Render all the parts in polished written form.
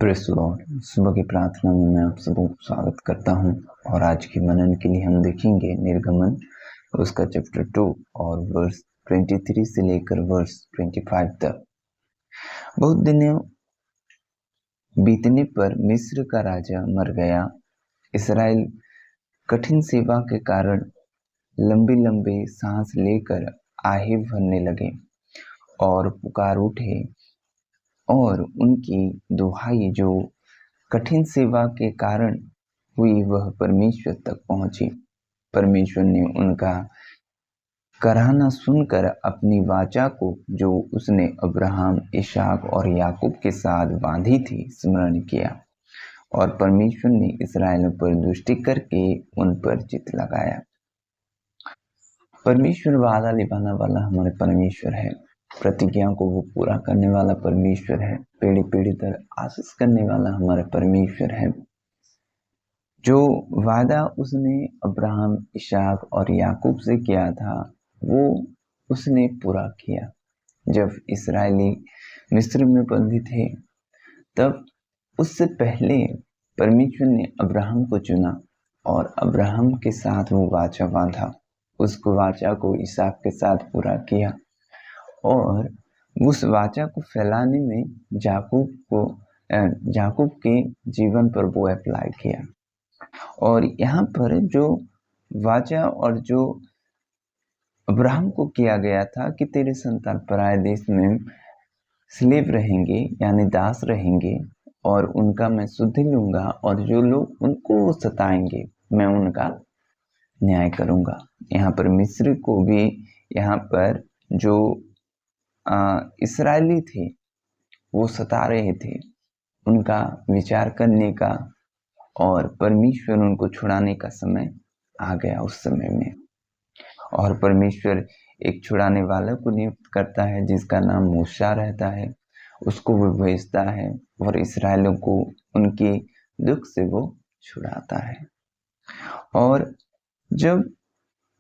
Press Lord. सुबह की प्रार्थना में मैं आप सबको स्वागत करता हूं और आज की मनन के लिए हम देखेंगे निर्गमन उसका चैप्टर 2 और वर्स 23 से लेकर वर्स 25 तक। बहुत दिनों बीतने पर मिस्र का राजा मर गया। इसराइल कठिन सेवा के कारण लंबी लंबी सांस लेकर आहे भरने लगे और पुकार उठे और उनकी दुहाई जो कठिन सेवा के कारण हुई वह परमेश्वर तक पहुंची। परमेश्वर ने उनका कराहना सुनकर अपनी वाचा को जो उसने अब्राहम, इसहाक और याकूब के साथ बांधी थी स्मरण किया और परमेश्वर ने इस्राएलियों पर दृष्टि करके उन पर चित्त लगाया। परमेश्वर वादा निभाने वाला हमारे परमेश्वर है। प्रतिज्ञा को वो पूरा करने वाला परमेश्वर है। पीढ़ी पीढ़ी तक आशीष करने वाला हमारा परमेश्वर है। जो वादा उसने अब्राहम, इसहाक और याकूब से किया था वो उसने पूरा किया। जब इस्राएली मिस्र में बंदी थे तब उससे पहले परमेश्वर ने अब्राहम को चुना और अब्राहम के साथ वो वाचा बांधा। उसको वाचा को इसहाक के साथ पूरा किया और उस वाचा को फैलाने में याकूब के जीवन पर वो अप्लाई किया। और यहाँ पर जो वाचा और जो अब्राहम को किया गया था कि तेरे संतान पराये देश में स्लेव रहेंगे यानी दास रहेंगे और उनका मैं सुधि लूंगा और जो लोग उनको सताएंगे मैं उनका न्याय करूंगा। यहाँ पर मिस्र को भी यहाँ पर जो इस्राएली थे वो सता रहे थे, उनका विचार करने का और परमेश्वर उनको छुड़ाने का समय आ गया उस समय में। और परमेश्वर एक छुड़ाने वाले को नियुक्त करता है जिसका नाम मूसा रहता है। उसको वो भेजता है और इस्राएलियों को उनके दुख से वो छुड़ाता है। और जब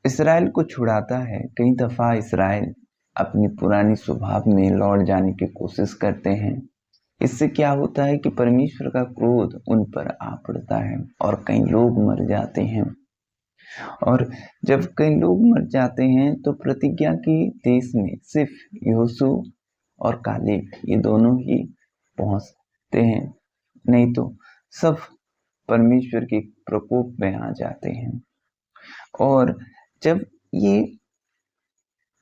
इस्राएल को छुड़ाता है कई दफा इस्राएल अपनी पुरानी स्वभाव में लौट जाने की कोशिश करते हैं। इससे क्या होता है कि परमेश्वर का क्रोध उन पर आ पड़ता है और कई लोग मर जाते हैं। और जब कई लोग मर जाते हैं तो प्रतिज्ञा के देश में सिर्फ यहोशू और कालेब ये दोनों ही पहुंचते हैं, नहीं तो सब परमेश्वर के प्रकोप में आ जाते हैं। और जब ये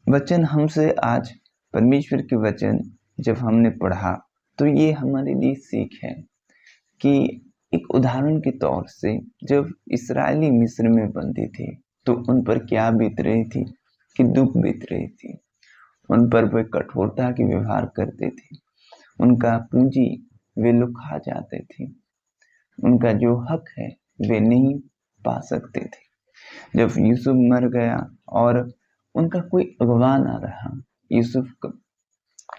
वचन हमसे आज परमेश्वर के वचन जब हमने पढ़ा तो ये हमारे लिए सीख है कि एक उदाहरण के तौर से जब इस्राएली मिस्र में बंदी थे तो उन पर क्या बीत रही थी कि दुख बीत रही थी। उन पर वे कठोरता के व्यवहार करते थे, उनका पूंजी वे लोग खा जाते थे, उनका जो हक है वे नहीं पा सकते थे। जब यूसुफ मर गया और उनका कोई अगवा ना रहा, यूसुफ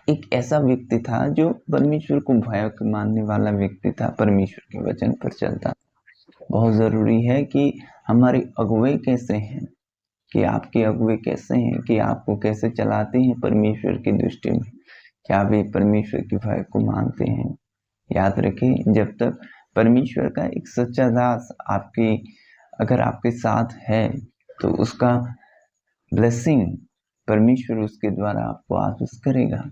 एक ऐसा व्यक्ति था जो परमेश्वर को भय मानने वाला व्यक्ति था, परमेश्वर के वचन पर चलता। बहुत जरूरी है कि हमारे अगुवे कैसे हैं, कि आपके अगुवे कैसे हैं, कि आपको कैसे चलाते हैं परमेश्वर की दृष्टि में, क्या वे परमेश्वर के भय को मानते हैं। याद रखें, जब तक परमेश्वर का एक सच्चा दास अगर आपके साथ है तो उसका ब्लेसिंग परमेश्वर उसके द्वारा आपको आशीष करेगा।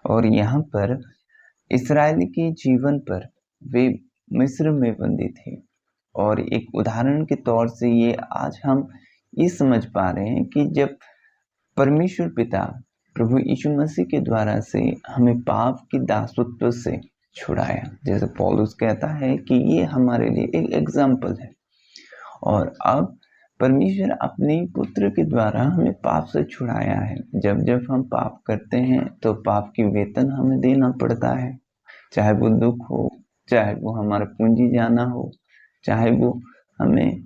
और यहाँ पर इस्राएल के जीवन पर वे मिस्र में बंदी थे और एक उदाहरण के तौर से ये आज हम ये समझ पा रहे हैं कि जब परमेश्वर पिता प्रभु यीशु मसीह के द्वारा से हमें पाप की दासत्व से छुड़ाया, जैसे पौलुस कहता है कि ये हमारे लिए एक एग्जाम्पल है। और अब परमेश्वर अपने पुत्र के द्वारा हमें पाप से छुड़ाया है। जब जब हम पाप करते हैं तो पाप की वेतन हमें देना पड़ता है, चाहे वो दुख हो, चाहे वो हमारा पूंजी जाना हो, चाहे वो हमें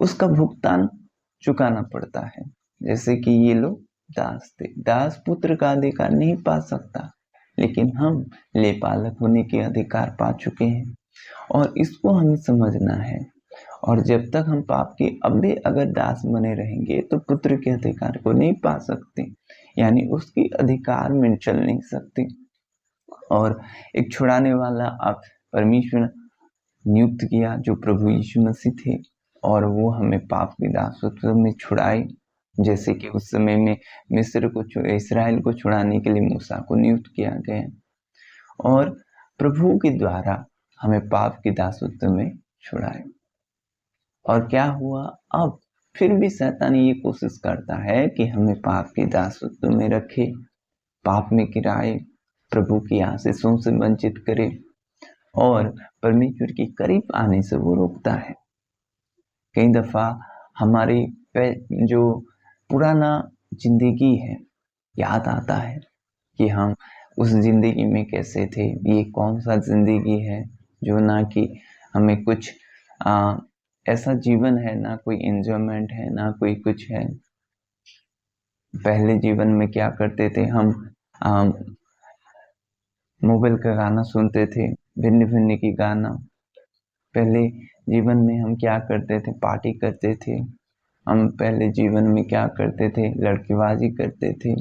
उसका भुगतान चुकाना पड़ता है। जैसे कि ये लोग दास थे, दास पुत्र का अधिकार नहीं पा सकता, लेकिन हम लेपालक होने के अधिकार पा चुके हैं और इसको हमें समझना है। और जब तक हम पाप के अभी अगर दास बने रहेंगे तो पुत्र के अधिकार को नहीं पा सकते, यानी उसके अधिकार में चल नहीं सकते। और एक छुड़ाने वाला आप परमेश्वर नियुक्त किया जो प्रभु यीशु मसीह थे, और वो हमें पाप के दासत्व में छुड़ाए। जैसे कि उस समय में मिस्र को इस्राएल को छुड़ाने के लिए मूसा को नियुक्त किया गया, और प्रभु के द्वारा हमें पाप के दासत्व में छुड़ाए। और क्या हुआ, अब फिर भी शैतान ये कोशिश करता है कि हमें पाप के दासत्व में रखे, पाप में गिराए, प्रभु की आशीषों से वंचित करे, और परमेश्वर के करीब आने से वो रोकता है। कई दफा हमारी जो पुराना जिंदगी है याद आता है कि हम उस जिंदगी में कैसे थे। ये कौन सा जिंदगी है जो ना कि हमें कुछ ऐसा जीवन है, ना कोई एंजॉयमेंट है, ना कोई कुछ है। पहले जीवन में क्या करते थे हम, मोबाइल का गाना सुनते थे, भिन्न भिन्न की गाना। पहले जीवन में हम क्या करते थे, पार्टी करते थे। हम पहले जीवन में क्या करते थे, लड़कीबाजी करते थे।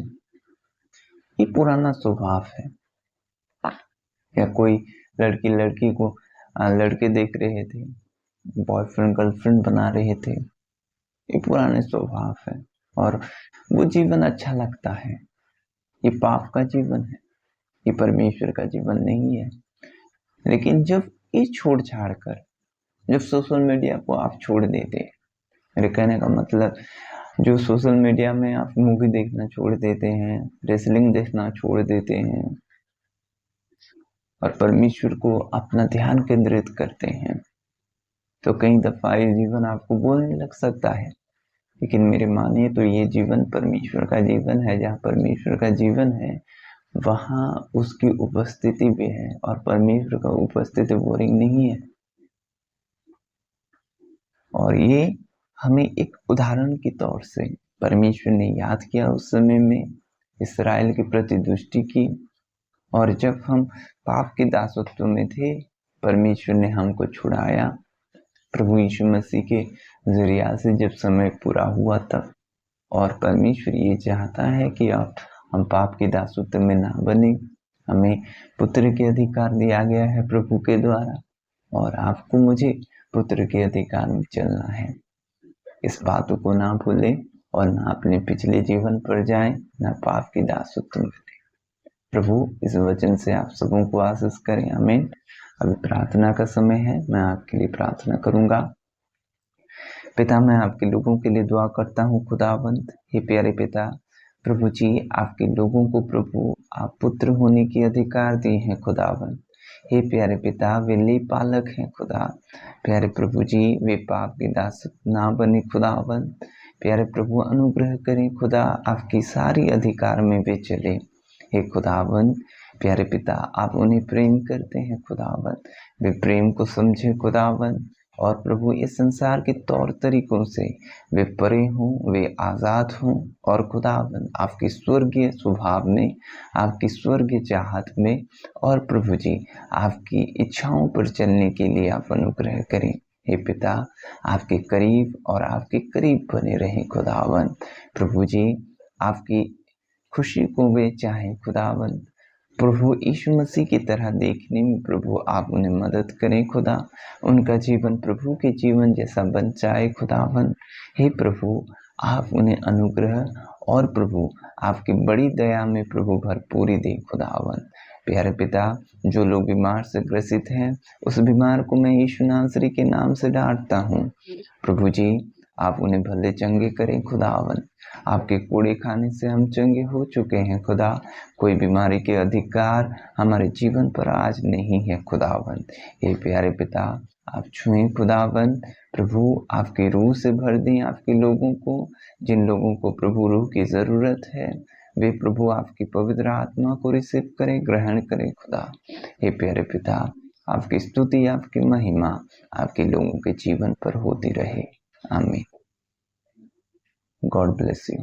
ये पुराना स्वभाव है। या कोई लड़की को लड़के देख रहे थे, बॉयफ्रेंड गर्लफ्रेंड बना रहे थे। ये पुराने स्वभाव है और वो जीवन अच्छा लगता है। ये पाप का जीवन है, ये परमेश्वर का जीवन नहीं है। लेकिन जब ये छोड़ छाड़ कर, जब सोशल मीडिया को आप छोड़ देते, मेरे कहने का मतलब जो सोशल मीडिया में आप मूवी देखना छोड़ देते हैं, रेसलिंग देखना छोड़ देते हैं और परमेश्वर को अपना ध्यान केंद्रित करते हैं, तो कई दफा ये जीवन आपको बोलने लग सकता है। लेकिन मेरे मानिए तो ये जीवन परमेश्वर का जीवन है। जहाँ परमेश्वर का जीवन है वहाँ उसकी उपस्थिति भी है, और परमेश्वर का उपस्थिति बोरिंग नहीं है। और ये हमें एक उदाहरण के तौर से परमेश्वर ने याद किया। उस समय में इस्राएल के प्रति दृष्टि की, और जब हम पाप के दासत्व में थे, परमेश्वर ने हमको छुड़ाया प्रभु यीशु मसीह के जरिया से, जब समय पूरा हुआ तब। और परमेश्वर ये चाहता है कि हम पाप के दासत्व में ना बने। हमें पुत्र के अधिकार दिया गया है प्रभु के द्वारा, और आपको मुझे पुत्र के अधिकार में चलना है। इस बातों को ना भूले और ना अपने पिछले जीवन पर जाए, ना पाप के दासत्व में। प्रभु इस वचन से आप सबों को आशीष करें, आमीन। अभी प्रार्थना का समय है, मैं आपके लिए प्रार्थना करूंगा। पिता, मैं आपके लोगों के लिए दुआ करता हूँ खुदावंत। हे प्यारे पिता, प्रभु जी, आपके लोगों को प्रभु आप पुत्र होने की अधिकार दिए हैं खुदावंत। हे प्यारे पिता, वे लेपालक हैं खुदा। प्यारे प्रभु जी, वे पाप के दास ना बने खुदावंत। प्यारे प्रभु, अनुग्रह करें खुदा, आपकी सारी अधिकार में वे चले। हे खुदावंत, प्यारे पिता, आप उन्हें प्रेम करते हैं खुदावंत। वे प्रेम को समझे खुदावंत, और प्रभु इस संसार के तौर तरीकों से वे परे हों, वे आज़ाद हों, और खुदावंत आपकी स्वर्गीय स्वभाव में, आपकी स्वर्गीय चाहत में, और प्रभु जी आपकी इच्छाओं पर चलने के लिए आप अनुग्रह करें। हे पिता, आपके करीब और आपके करीब बने रहें खुदावंत। प्रभु जी, आपकी खुशी को वे चाहें खुदावंत। प्रभु यीशु मसीह की तरह देखने में प्रभु आप उन्हें मदद करें खुदा। उनका जीवन प्रभु के जीवन जैसा बन जाए खुदावंत। हे प्रभु, आप उन्हें अनुग्रह और प्रभु आपकी बड़ी दया में प्रभु भरपूरी दे खुदावंत। प्यारे पिता, जो लोग बीमार से ग्रसित हैं, उस बीमार को मैं यीशु नासरी के नाम से डांटता हूँ। प्रभु जी, आप उन्हें भले चंगे करें खुदावंत। आपके कूड़े खाने से हम चंगे हो चुके हैं खुदा। कोई बीमारी के अधिकार हमारे जीवन पर आज नहीं है खुदावंत। हे प्यारे पिता, आप छुएं खुदावंत। प्रभु आपकी रूह से भर दें आपके लोगों को। जिन लोगों को प्रभु रूह की जरूरत है, वे प्रभु आपकी पवित्र आत्मा को रिसीव करें, ग्रहण करें खुदा। हे प्यारे पिता, आपकी स्तुति, आपकी महिमा आपके लोगों के जीवन पर होती रहे, आमीन। God bless you.